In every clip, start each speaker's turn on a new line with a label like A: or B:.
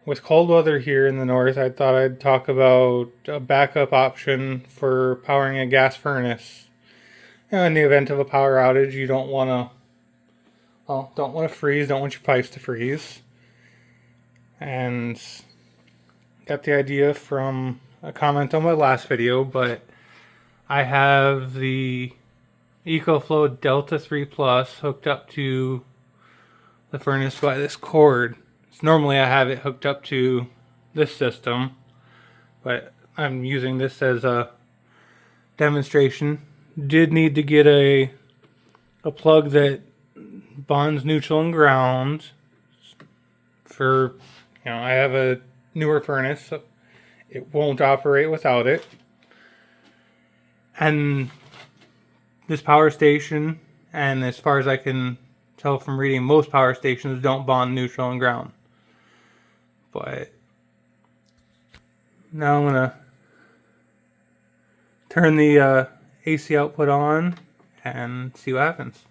A: with cold weather here in the north, I thought I'd talk about a backup option for powering a gas furnace. In the event of a power outage, you don't want to freeze, don't want your pipes to freeze. And got the idea from a comment on my last video, but I have the EcoFlow Delta 3 Plus hooked up to the furnace by this cord. So normally I have it hooked up to this system, but I'm using this as a demonstration. Did need to get a plug that bonds neutral and ground for, I have a newer furnace, so it won't operate without it. And this power station, and as far as I can tell from reading, most power stations don't bond neutral and ground. But now I'm going to turn the AC output on and see what happens.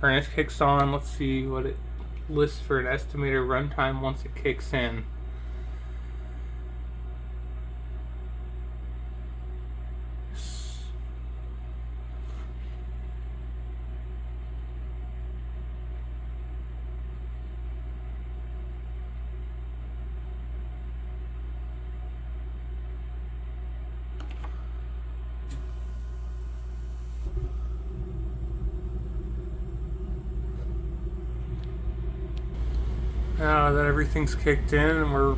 A: Furnace kicks on. Let's see what it lists for an estimated runtime once it kicks in. Now that everything's kicked in and we're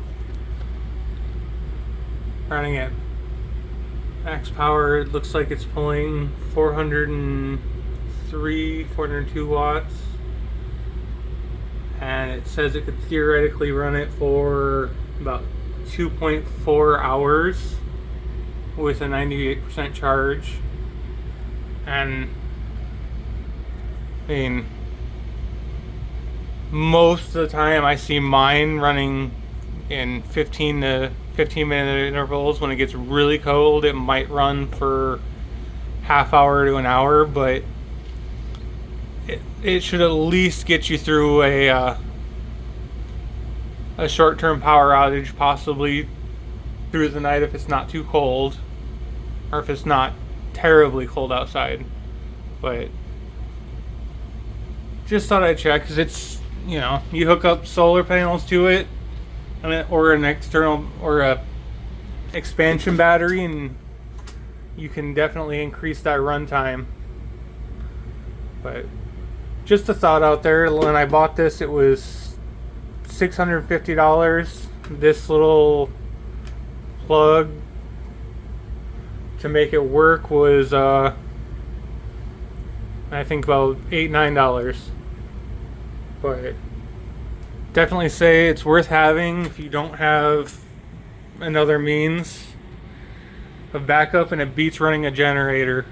A: running at max power, it looks like it's pulling 402 watts. And it says it could theoretically run it for about 2.4 hours with a 98% charge. And most of the time I see mine running in 15 minute intervals. When it gets really cold, it might run for half hour to an hour, but it should at least get you through a short-term power outage, possibly through the night if it's not too cold, or if it's not terribly cold outside. But just thought I'd check, because it's, you hook up solar panels to it, or an external, or a expansion battery, and you can definitely increase that runtime. But just a thought out there. When I bought this, it was $650. This little plug to make it work was I think about $8-9. But definitely say it's worth having if you don't have another means of backup, and it beats running a generator.